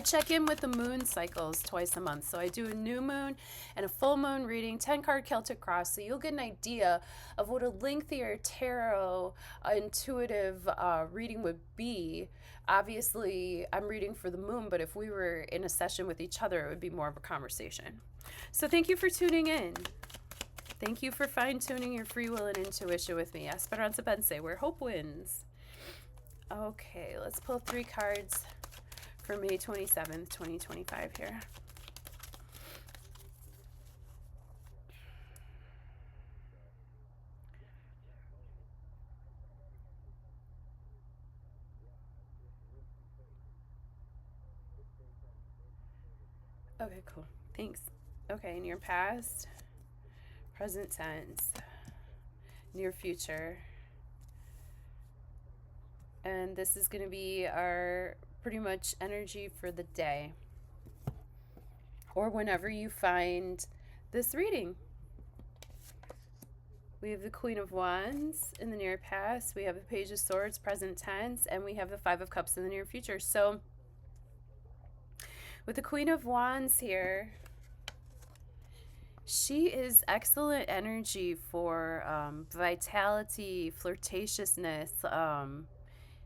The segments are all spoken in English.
check in with the moon cycles twice a month. So I do a new moon and a full moon reading, 10 card Celtic cross. So you'll get an idea of what a lengthier tarot intuitive reading would be. Obviously, I'm reading for the moon, but if we were in a session with each other, it would be more of a conversation. So thank you for tuning in. Thank you for fine-tuning your free will and intuition with me. Esperanza Pense, where hope wins. Okay, let's pull 3 cards for May 27th, 2025 here. Okay, cool. Thanks. Okay, near past, present tense, near future. And this is going to be our pretty much energy for the day, or whenever you find this reading. We have the Queen of Wands in the near past, we have the Page of Swords, present tense, and we have the Five of Cups in the near future. So with the Queen of Wands here, she is excellent energy for vitality, flirtatiousness.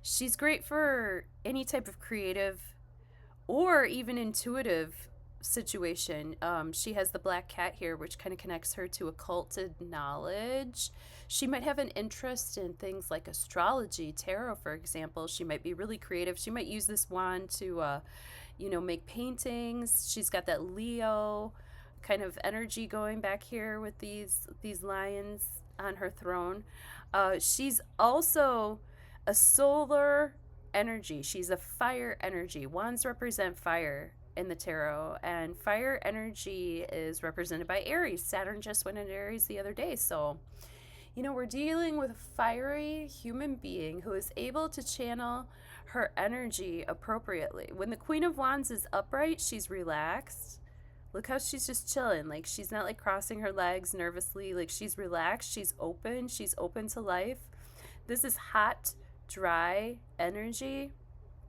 She's great for any type of creative or even intuitive situation. She has the black cat here, which kind of connects her to occulted knowledge. She might have an interest in things like astrology, tarot, for example. She might be really creative. She might use this wand to, make paintings. She's got that Leo kind of energy going back here with these lions on her throne. She's also a solar energy. She's a fire energy. Wands represent fire in the tarot, and fire energy is represented by Aries. Saturn just went into Aries the other day. So, we're dealing with a fiery human being who is able to channel her energy appropriately. When the Queen of Wands is upright, she's relaxed. Look how she's just chilling. Like, she's not like crossing her legs nervously. Like, she's relaxed. She's open to life. This is hot, dry energy.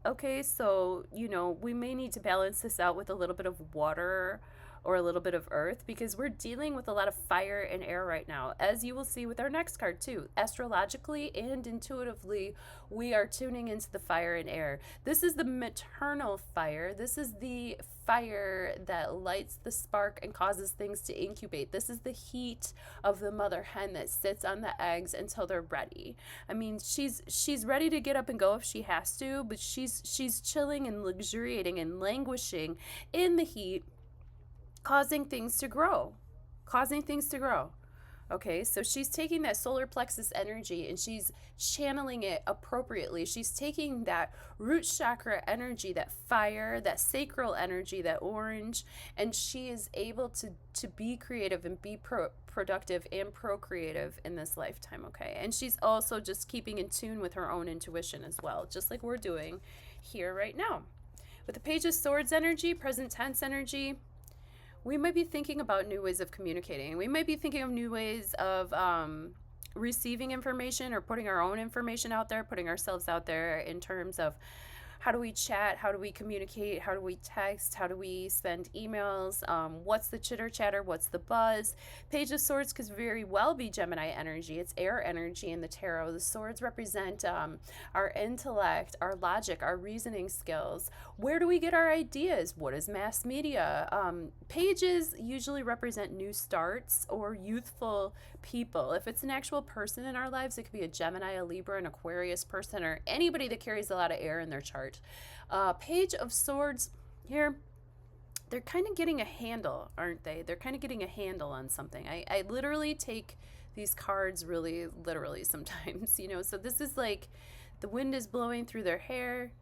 Okay, so, we may need to balance this out with a little bit of water or a little bit of earth, because we're dealing with a lot of fire and air right now, as you will see with our next card too. Astrologically and intuitively, we are tuning into the fire and air. This is the maternal fire. This is the fire that lights the spark and causes things to incubate. This is the heat of the mother hen that sits on the eggs until they're ready. I mean, she's ready to get up and go if she has to, but she's chilling and luxuriating and languishing in the heat, causing things to grow. Okay, so she's taking that solar plexus energy and she's channeling it appropriately. She's taking that root chakra energy, that fire, that sacral energy, that orange, and she is able to be creative and be productive and procreative in this lifetime, okay? And she's also just keeping in tune with her own intuition as well, just like we're doing here right now. With the Page of Swords energy, present tense energy, we might be thinking about new ways of communicating. We might be thinking of new ways of receiving information or putting our own information out there, putting ourselves out there in terms of how do we chat, how do we communicate, how do we text, how do we send emails, what's the chitter chatter, what's the buzz. Page of Swords could very well be Gemini energy. It's air energy in the tarot. The swords represent our intellect, our logic, our reasoning skills. Where do we get our ideas? What is mass media? Pages usually represent new starts or youthful people. If it's an actual person in our lives, it could be a Gemini, a Libra, an Aquarius person, or anybody that carries a lot of air in their chart. Page of Swords here, they're kind of getting a handle, aren't they? They're kind of getting a handle on something. I literally take these cards really literally sometimes, so this is like the wind is blowing through their hair.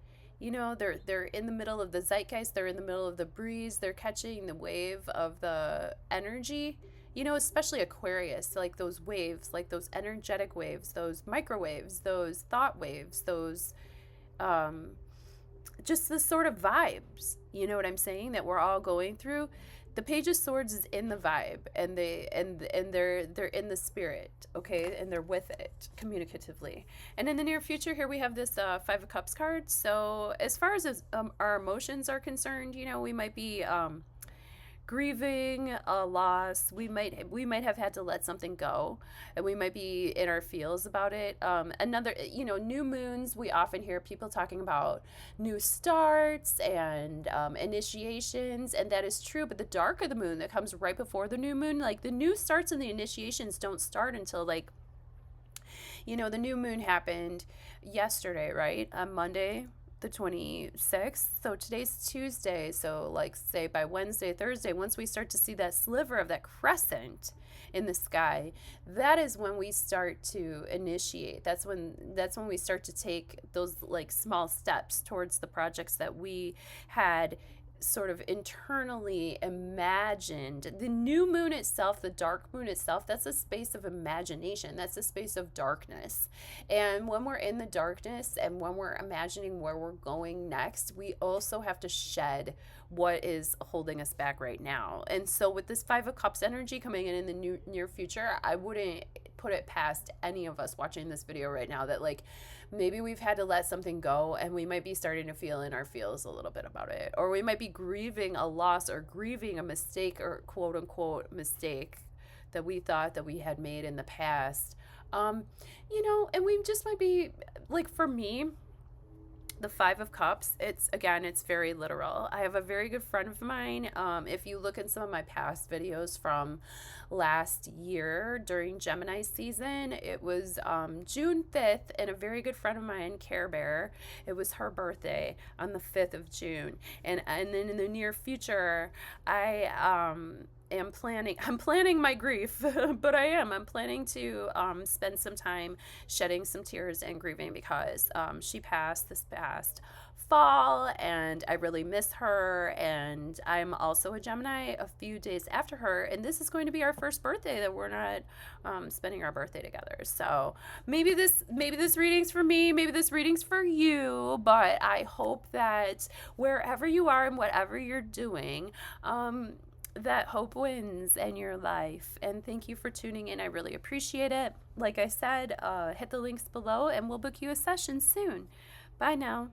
They're in the middle of the zeitgeist, they're in the middle of the breeze, they're catching the wave of the energy, especially Aquarius, like those waves, like those energetic waves, those microwaves, those thought waves, those just the sort of vibes, you know what I'm saying, that we're all going through. The Page of Swords is in the vibe, and they're in the spirit, okay, and they're with it communicatively. And in the near future, here we have this Five of Cups card. So as far as our emotions are concerned, you know, we might be grieving a loss. We might have had to let something go, and we might be in our feels about it. Another, you know, new moons, we often hear people talking about new starts and initiations, and that is true. But the dark of the moon that comes right before the new moon, like the new starts and the initiations don't start until, like, you know, the new moon happened yesterday, right? On Monday, the 26th. So today's Tuesday. So, like, say by Wednesday, Thursday, once we start to see that sliver of that crescent in the sky, that is when we start to initiate. That's when we start to take those, like, small steps towards the projects that we had sort of internally imagined. The new moon itself, the dark moon itself, that's a space of imagination. That's a space of darkness. And when we're in the darkness and when we're imagining where we're going next, we also have to shed what is holding us back right now. And so with this Five of Cups energy coming in the near future, I wouldn't put it past any of us watching this video right now that, like, maybe we've had to let something go, and we might be starting to feel in our feels a little bit about it, or we might be grieving a loss or grieving a mistake, or quote unquote mistake that we thought that we had made in the past. um you know, and we just might be, like, for me, the Five of Cups, it's, again, it's very literal. I have a very good friend of mine. If you look in some of my past videos from last year during Gemini season, it was June 5th, and a very good friend of mine, Care Bear, it was her birthday on the 5th of June. And then in the near future, I'm planning my grief, but I'm planning to spend some time shedding some tears and grieving, because she passed this past fall, and I really miss her. And I'm also a Gemini a few days after her, and this is going to be our first birthday that we're not spending our birthday together. So maybe this reading's for me, maybe this reading's for you, but I hope that wherever you are and whatever you're doing, that hope wins in your life. And thank you for tuning in. I really appreciate it. Like I said, hit the links below, and we'll book you a session soon. Bye now.